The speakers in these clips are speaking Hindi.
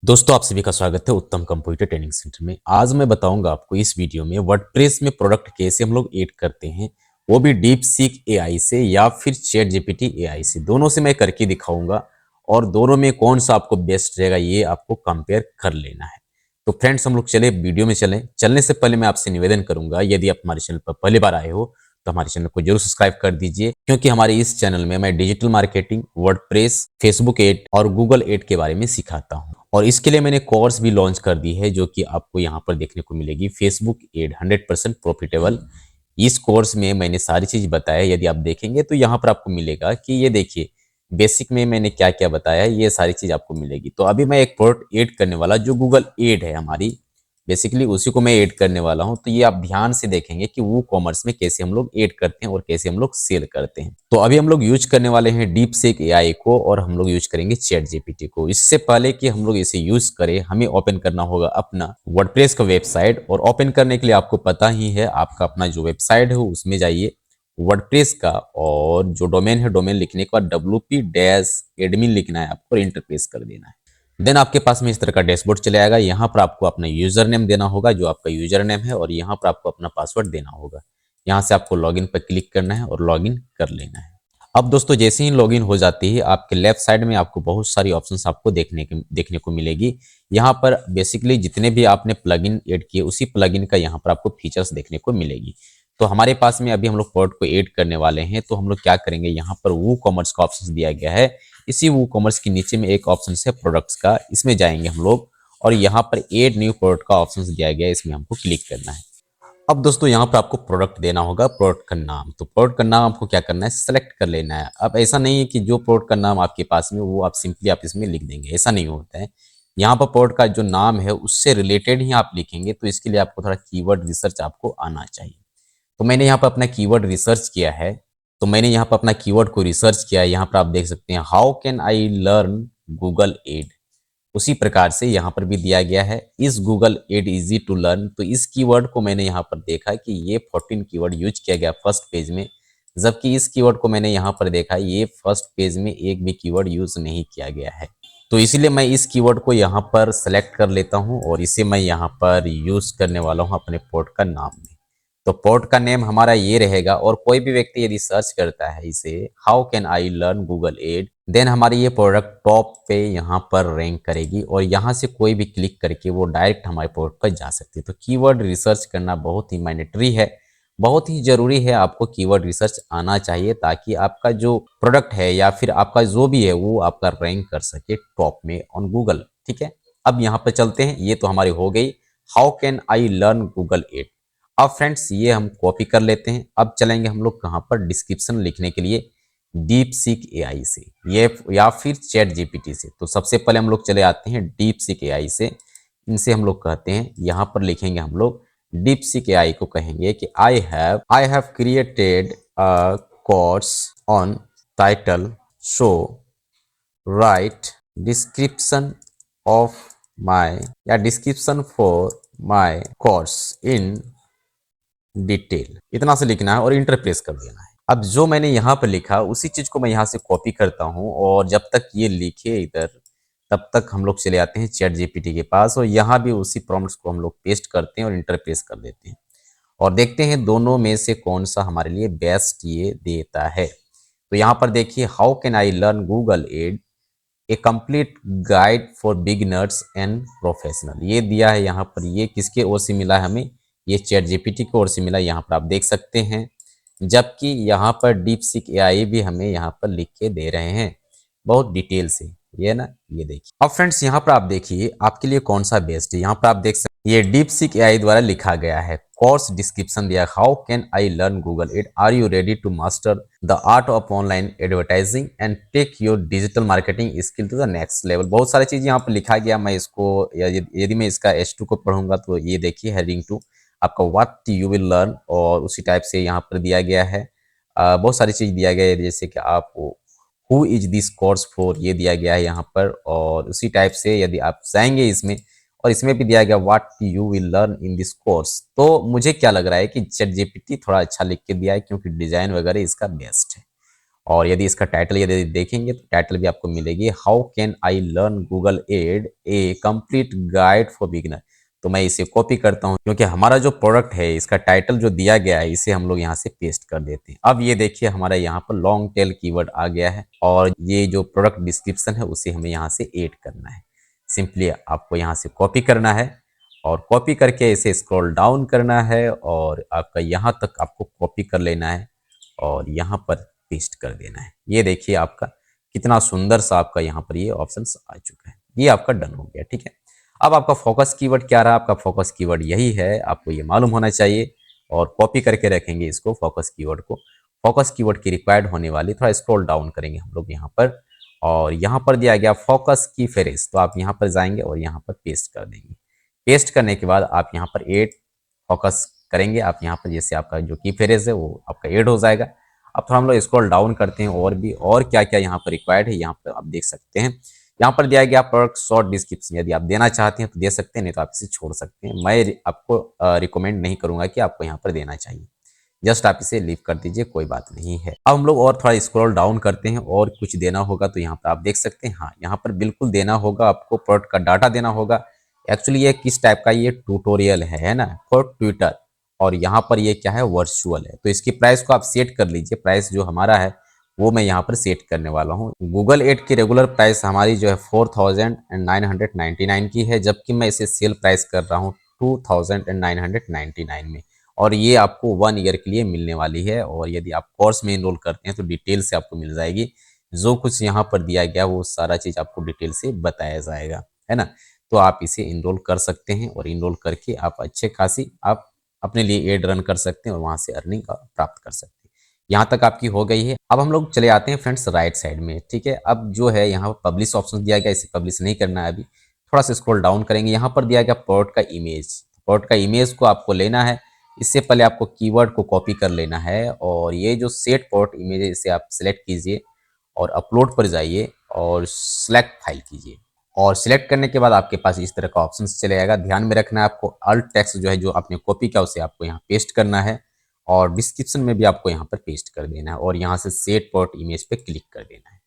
दोस्तों आप सभी का स्वागत है उत्तम कंप्यूटर ट्रेनिंग सेंटर में। आज मैं बताऊंगा आपको इस वीडियो में वर्डप्रेस में प्रोडक्ट कैसे हम लोग ऐड करते हैं, वो भी डीप सीक एआई से या फिर चैट जीपीटी एआई से। दोनों से मैं करके दिखाऊंगा और दोनों में कौन सा आपको बेस्ट रहेगा ये आपको कंपेयर कर लेना है। तो फ्रेंड्स हम लोग चले वीडियो में चलने से पहले मैं आपसे निवेदन करूंगा, यदि आप हमारे चैनल पर पहली बार आए हो तो हमारे चैनल को जरूर सब्सक्राइब कर दीजिए, क्योंकि हमारे इस चैनल में मैं digital marketing, WordPress, Facebook ad और गूगल एड के बारे में सिखाता हूँ। और इसके लिए मैंने कोर्स भी लॉन्च कर दी है जो कि आपको यहाँ पर देखने को मिलेगी, फेसबुक एड 100% प्रॉफिटेबल। इस कोर्स में मैंने सारी चीज बताया, यदि आप देखेंगे तो यहाँ पर आपको मिलेगा कि ये देखिए बेसिक में मैंने क्या क्या बताया है, ये सारी चीज आपको मिलेगी। तो अभी मैं एक प्रोडक्ट ऐड करने वाला जो गूगल एड है हमारी, बेसिकली उसी को मैं ऐड करने वाला हूं। तो ये आप ध्यान से देखेंगे कि वो कॉमर्स में कैसे हम लोग ऐड करते हैं और कैसे हम लोग सेल करते हैं। तो अभी हम लोग यूज करने वाले हैं डीप सीक एआई को और हम लोग यूज करेंगे चैट जीपीटी को। इससे पहले कि हम लोग इसे यूज करें, हमें ओपन करना होगा अपना वर्डप्रेस का वेबसाइट। और ओपन करने के लिए आपको पता ही है, आपका अपना जो वेबसाइट है उसमें जाइए वर्डप्रेस का, और जो डोमेन है, डोमेन लिखने के बाद wp-admin लिखना है आपको और इंटर प्रेस कर देना है। देन आपके पास में इस तरह का डैशबोर्ड चले आएगा। यहाँ पर आपको अपना यूजर नेम देना होगा, जो आपका यूजर नेम है, और यहाँ पर आपको अपना पासवर्ड देना होगा। यहाँ से आपको लॉगिन पर क्लिक करना है और लॉगिन कर लेना है। अब दोस्तों जैसे ही लॉगिन हो जाती है, आपके लेफ्ट साइड में आपको बहुत सारी ऑप्शंस आपको देखने को मिलेगी। यहाँ पर बेसिकली जितने भी आपने प्लगइन ऐड किए उसी प्लगइन का यहाँ पर आपको फीचर्स देखने को मिलेगी। तो हमारे पास में अभी हम लोग प्रोडक्ट को ऐड करने वाले हैं, तो हम लोग क्या करेंगे, यहाँ पर वो कॉमर्स का ऑप्शन दिया गया है। इसी वो कॉमर्स के नीचे में एक ऑप्शन है प्रोडक्ट्स का, इसमें जाएंगे हम लोग और यहाँ पर ऐड न्यू प्रोडक्ट का ऑप्शन दिया गया है, इसमें हमको क्लिक करना है। अब दोस्तों यहाँ पर आपको प्रोडक्ट देना होगा, प्रोडक्ट का नाम। तो प्रोडक्ट का नाम आपको क्या करना है, सेलेक्ट कर लेना है। अब ऐसा नहीं है कि जो प्रोडक्ट का नाम आपके पास में वो आप सिंपली आप इसमें लिख देंगे, ऐसा नहीं होता है। यहाँ पर प्रोडक्ट का जो नाम है उससे रिलेटेड ही आप लिखेंगे, तो इसके लिए आपको थोड़ा कीवर्ड रिसर्च आपको आना चाहिए। तो मैंने यहाँ पर अपना कीवर्ड रिसर्च किया है। तो मैंने यहाँ पर अपना कीवर्ड को रिसर्च किया है। यहाँ पर आप देख सकते हैं, how can I learn Google add. उसी प्रकार से यहाँ पर भी दिया गया है, इस Google ad easy to learn. तो इस कीवर्ड को मैंने यहाँ पर देखा कि ये 14 कीवर्ड यूज किया गया फर्स्ट पेज में, जबकि इस कीवर्ड को मैंने यहाँ पर देखा ये फर्स्ट पेज में एक भी कीवर्ड यूज नहीं किया गया है। तो इसीलिए मैं इस कीवर्ड को यहाँ पर सेलेक्ट कर लेता हूँ और इसे मैं यहाँ पर यूज करने वाला हूँ अपने पोर्ट का नाम में। तो पोर्ट का नेम हमारा ये रहेगा, और कोई भी व्यक्ति यदि सर्च करता है इसे, how can I learn Google ad, then हमारी ये प्रोडक्ट टॉप पे यहाँ पर रैंक करेगी और यहाँ से कोई भी क्लिक करके वो डायरेक्ट हमारे पोर्ट पर जा सकती है। तो कीवर्ड रिसर्च करना बहुत ही मैंडेटरी है, बहुत ही जरूरी है। आपको कीवर्ड रिसर्च आना चाहिए ताकि आपका जो प्रोडक्ट है या फिर आपका जो भी है वो आपका रैंक कर सके टॉप में ऑन गूगल। ठीक है, अब यहाँ पर चलते हैं। ये तो हमारी हो गई, how can I learn Google add. अब फ्रेंड्स ये हम कॉपी कर लेते हैं। अब चलेंगे हम लोग कहाँ पर, डिस्क्रिप्शन लिखने के लिए डीप सीक एआई से ये या फिर चैट जीपीटी से। तो सबसे पहले हम लोग चले आते हैं डीप सीक एआई से। इनसे हम लोग कहते हैं, यहाँ पर लिखेंगे हम लोग डीप सीक एआई को कहेंगे कि I have created a course on title show right description of my या description for my course in detail. इतना से लिखना है और इंटर प्रेस कर देना है। अब जो मैंने यहाँ पर लिखा उसी चीज को मैं यहाँ से कॉपी करता हूँ, और जब तक ये लिखे इधर तब तक हम लोग चले आते हैं चैट जीपीटी के पास, और यहाँ भी उसी प्रॉम्प्ट्स को हम लोग पेस्ट करते हैं और इंटर प्रेस कर देते हैं और देखते हैं दोनों में से कौन सा हमारे लिए बेस्ट ये देता है। तो यहाँ पर देखिए, how can I learn Google add, A complete guide for beginners and professional, ये दिया है यहाँ पर। ये किसके ओर से मिला है हमें, ये चैट जीपीटी की ओर से मिला, यहाँ पर आप देख सकते हैं। जबकि यहाँ पर डीप सीक एआई भी हमें यहाँ पर लिख के दे रहे हैं बहुत डिटेल से, ये ना, ये देखिए। अब फ्रेंड्स यहाँ पर आप देखिए आपके लिए कौन सा बेस्ट है। यहाँ पर आप देख सकते हैं ये डीप सीक एआई द्वारा लिखा गया है। कोर्स डिस्क्रिप्शन दिया, how can I learn Google ad, are you ready to master the art of online advertising and take your digital marketing skill to the next level. बहुत सारी चीज यहाँ पर लिखा गया। मैं इसको यदि मैं इसका H2 को पढ़ूंगा तो ये देखिए, हेडिंग 2 आपका व्हाट यू विल लर्न, और उसी टाइप से यहाँ पर दिया गया है। बहुत सारी चीज दिया गया है, जैसे कि आप who is this course for, ये दिया गया है यहाँ पर। और उसी टाइप से यदि आप जाएंगे इसमें, और इसमें भी दिया गया what you will learn in this course. तो मुझे क्या लग रहा है कि चैट जीपीटी थोड़ा अच्छा लिख के दिया है, क्योंकि डिजाइन वगैरह इसका बेस्ट है। और यदि इसका टाइटल यदि देखेंगे तो टाइटल भी आपको मिलेगी, how can I learn Google add A complete guide for beginner. तो मैं इसे कॉपी करता हूँ क्योंकि हमारा जो प्रोडक्ट है इसका टाइटल जो दिया गया है इसे हम लोग यहाँ से पेस्ट कर देते हैं। अब ये देखिए हमारा यहाँ पर लॉन्ग टेल कीवर्ड आ गया है और ये जो प्रोडक्ट डिस्क्रिप्शन है उसे हमें यहाँ से ऐड करना है। सिंपली आपको यहाँ से कॉपी करना है और कॉपी करके इसे स्क्रॉल डाउन करना है और आपका यहाँ तक आपको कॉपी कर लेना है और यहाँ पर पेस्ट कर देना है। ये देखिए आपका कितना सुंदर सा आपका यहाँ पर ये ऑप्शन आ चुका है। ये आपका डन हो गया, ठीक है। अब आपका फोकस कीवर्ड क्या रहा? आपका फोकस कीवर्ड यही है, आपको ये मालूम होना चाहिए और कॉपी करके रखेंगे इसको फोकस कीवर्ड को। फोकस कीवर्ड की रिक्वायर्ड होने वाली, थोड़ा स्क्रॉल डाउन करेंगे हम लोग यहाँ पर और यहाँ पर दिया गया फोकस की फेरेस, तो आप यहाँ पर जाएंगे और यहाँ पर पेस्ट कर देंगे। पेस्ट करने के बाद आप यहाँ पर एड फोकस करेंगे, आप यहाँ पर जैसे आपका जो की फ्रेज है वो आपका ऐड हो जाएगा। अब थोड़ा हम लोग स्क्रॉल डाउन करते हैं और भी और क्या क्या यहाँ पर रिक्वायर्ड है यहाँ पर आप देख सकते हैं। यहाँ पर दिया गया प्रोडक्ट शॉर्ट डिस्क्रिप्शन, यदि आप देना चाहते हैं तो दे सकते हैं, नहीं तो आप इसे छोड़ सकते हैं। मैं आपको रिकमेंड नहीं करूंगा कि आपको यहाँ पर देना चाहिए, जस्ट आप इसे लीव कर दीजिए, कोई बात नहीं है। अब हम लोग और थोड़ा स्क्रॉल डाउन करते हैं और कुछ देना होगा तो यहाँ पर आप देख सकते हैं, हाँ यहाँ पर बिल्कुल देना होगा आपको, प्रोडक्ट का डाटा देना होगा। एक्चुअली ये किस टाइप का ये ट्यूटोरियल है ना, फॉर ट्विटर, और यहाँ पर ये क्या है वर्चुअल है। तो इसकी प्राइस को आप सेट कर लीजिए, प्राइस जो हमारा है वो मैं यहाँ पर सेट करने वाला हूँ। गूगल एड की रेगुलर प्राइस हमारी जो है 4999 की है, जबकि मैं इसे सेल प्राइस कर रहा हूँ 2999 में, और ये आपको 1 ईयर के लिए मिलने वाली है। और यदि आप कोर्स में इनरोल करते हैं तो डिटेल से आपको मिल जाएगी, जो कुछ यहाँ पर दिया गया वो सारा चीज़ आपको डिटेल से बताया जाएगा, है ना। तो आप इसे इनरोल कर सकते हैं और इनरोल करके आप अच्छे खासी आप अपने लिए एड रन कर सकते हैं और वहाँ से अर्निंग प्राप्त कर सकते हैं। यहाँ तक आपकी हो गई है। अब हम लोग चले आते हैं फ्रेंड्स राइट साइड में, ठीक है। अब जो है यहाँ पर पब्लिश ऑप्शन दिया गया, इसे पब्लिश नहीं करना है अभी, थोड़ा सा स्क्रॉल डाउन करेंगे। यहाँ पर दिया गया प्रोडक्ट का इमेज, प्रोडक्ट का इमेज को आपको लेना है। इससे पहले आपको कीवर्ड को कॉपी कर लेना है और ये जो सेट प्रोडक्ट इमेज है इसे आप सिलेक्ट कीजिए और अपलोड पर जाइए और सिलेक्ट फाइल कीजिए। और सिलेक्ट करने के बाद आपके पास इस तरह का ऑप्शन चले आएगा। ध्यान में रखना है आपको अल्ट टेक्स्ट जो है जो आपने कॉपी किया उसे आपको यहाँ पेस्ट करना है और डिस्क्रिप्शन में भी आपको यहाँ पर पेस्ट कर देना है और यहाँ से सेट प्रोडक्ट इमेज पे क्लिक कर देना है।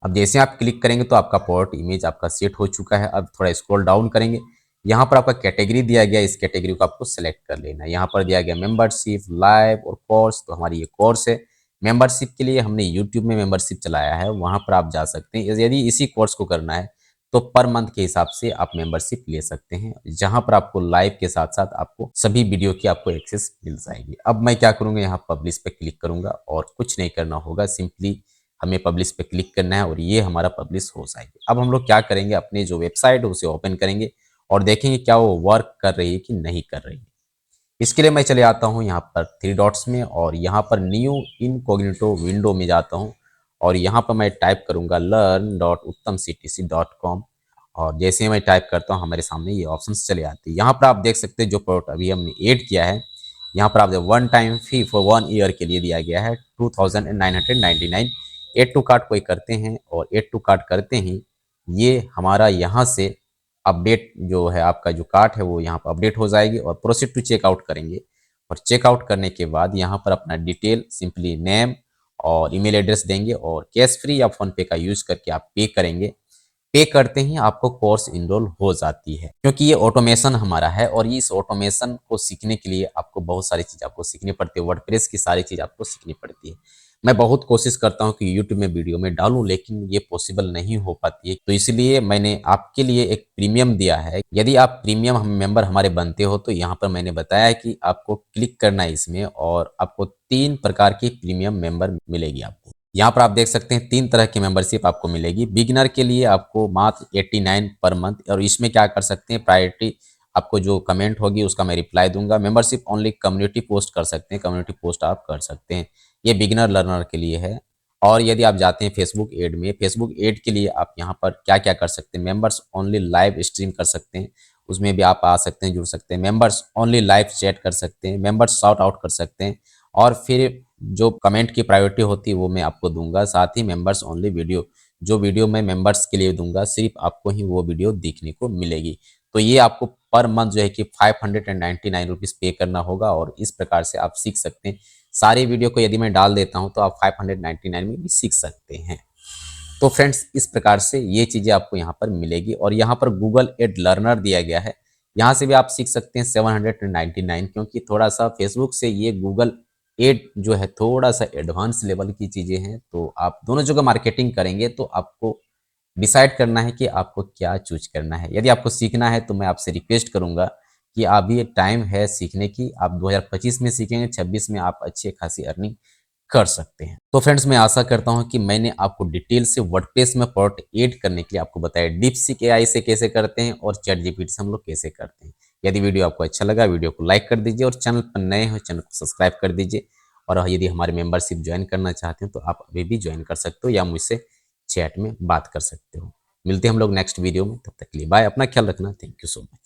अब जैसे आप क्लिक करेंगे तो आपका प्रोडक्ट इमेज आपका सेट हो चुका है। अब थोड़ा स्क्रॉल डाउन करेंगे, यहाँ पर आपका कैटेगरी दिया गया, इस कैटेगरी को आपको सेलेक्ट कर लेना है। यहाँ पर दिया गया मेंबरशिप, लाइव और कोर्स, तो हमारी ये कोर्स है। मेंबरशिप के लिए हमने यूट्यूब में मेंबरशिप चलाया है, वहाँ पर आप जा सकते हैं। यदि इसी कोर्स को करना है तो पर मंथ के हिसाब से आप मेंबरशिप ले सकते हैं, जहां पर आपको लाइव के साथ साथ आपको सभी वीडियो की आपको एक्सेस मिल जाएगी। अब मैं क्या करूंगा, यहाँ पब्लिश पे क्लिक करूंगा और कुछ नहीं करना होगा, सिंपली हमें पब्लिश पे क्लिक करना है और ये हमारा पब्लिश हो जाएगी। अब हम लोग क्या करेंगे, अपनी जो वेबसाइट है उसे ओपन करेंगे और देखेंगे क्या वो वर्क कर रही है कि नहीं कर रही है। इसके लिए मैं चले आता हूँ यहाँ पर 3 डॉट्स में और यहाँ पर न्यू इनकॉग्निटो विंडो में जाता हूँ और यहाँ पर मैं टाइप करूँगा learn.uttamctc.com और जैसे ही मैं टाइप करता हूँ हमारे सामने ये ऑप्शंस चले आते हैं। यहाँ पर आप देख सकते हैं जो प्रोडक्ट अभी हमने ऐड किया है, यहाँ पर आप one time fee for 1 year के लिए दिया गया है 2999। एड टू कार्ट कोई करते हैं और एड टू कार्ट करते ही ये हमारा यहाँ से अपडेट जो है, आपका जो कार्ट है वो यहाँ पर अपडेट हो जाएगी और प्रोसीड टू चेकआउट करेंगे। और चेकआउट करने के बाद यहाँ पर अपना डिटेल सिंपली नेम और ईमेल एड्रेस देंगे और कैश फ्री या फोन पे का यूज करके आप पे करेंगे। पे करते ही आपको कोर्स इनरोल हो जाती है, क्योंकि ये ऑटोमेशन हमारा है और इस ऑटोमेशन को सीखने के लिए आपको बहुत सारी चीज आपको सीखनी पड़ती है, वर्डप्रेस की सारी चीज आपको सीखनी पड़ती है। मैं बहुत कोशिश करता हूं कि यूट्यूब में वीडियो में डालूं, लेकिन ये पॉसिबल नहीं हो पाती है, तो इसलिए मैंने आपके लिए एक प्रीमियम दिया है। यदि आप प्रीमियम मेंबर हमारे बनते हो तो यहाँ पर मैंने बताया कि आपको क्लिक करना है इसमें और आपको 3 प्रकार की प्रीमियम मेंबर मिलेगी। आपको यहाँ पर आप देख सकते हैं 3 तरह की मेंबरशिप आपको मिलेगी। बिगिनर के लिए आपको मात्र 89 पर मंथ, और इसमें क्या कर सकते हैं, प्रायोरिटी आपको जो कमेंट होगी उसका मैं रिप्लाई दूंगा। मेंबरशिप ओनली कम्युनिटी पोस्ट कर सकते हैं, कम्युनिटी पोस्ट आप कर सकते हैं, ये बिगिनर लर्नर के लिए है। और यदि आप जाते हैं फेसबुक एड में, फेसबुक एड के लिए आप यहाँ पर क्या क्या कर सकते हैं, मेंबर्स ओनली लाइव स्ट्रीम कर सकते हैं, उसमें भी आप आ सकते हैं, जुड़ सकते हैं। मेंबर्स ओनली लाइव चैट कर सकते हैं, मेंबर्स शॉर्ट आउट कर सकते हैं, और फिर जो कमेंट की प्रायोरिटी होती है वो मैं आपको दूंगा। साथ ही मेंबर्स ओनली वीडियो, जो वीडियो मैं मेंबर्स के लिए दूंगा सिर्फ आपको ही वो वीडियो देखने को मिलेगी। तो ये आपको पर मंथ जो है कि 599 रुपीज़ पे करना होगा और इस प्रकार से आप सीख सकते हैं। सारे वीडियो को यदि मैं डाल देता हूं तो आप 599 में भी सीख सकते हैं। तो फ्रेंड्स, इस प्रकार से ये चीज़ें आपको यहाँ पर मिलेगी और यहाँ पर गूगल एड लर्नर दिया गया है। यहाँ से भी आप सीख सकते हैं 799, क्योंकि थोड़ा सा फेसबुक से ये गूगल एड जो है थोड़ा सा एडवांस लेवल की चीज़ें हैं। तो आप दोनों जगह मार्केटिंग करेंगे तो आपको डिसाइड करना है कि आपको क्या चूज करना है। यदि आपको सीखना है तो मैं आपसे रिक्वेस्ट करूंगा कि अभी टाइम है सीखने की। आप 2025 में सीखेंगे, 26 में आप अच्छी खासी अर्निंग कर सकते हैं। तो फ्रेंड्स, मैं आशा करता हूं कि मैंने आपको डिटेल से वर्डप्रेस में प्रोडक्ट ऐड करने के लिए आपको बताया डीपसीक एआई से कैसे करते हैं और चैट जीपीटी से हम लोग कैसे करते हैं। यदि वीडियो आपको अच्छा लगा, वीडियो को लाइक कर दीजिए और चैनल पर नए हो चैनल को सब्सक्राइब कर दीजिए। और यदि हमारे मेंबरशिप ज्वाइन करना चाहते हैं तो आप अभी भी ज्वाइन कर सकते हो या मुझसे चैट में बात कर सकते हो। मिलते हैं हम लोग नेक्स्ट वीडियो में, तब तक के लिए बाय। अपना ख्याल रखना। Thank you so much.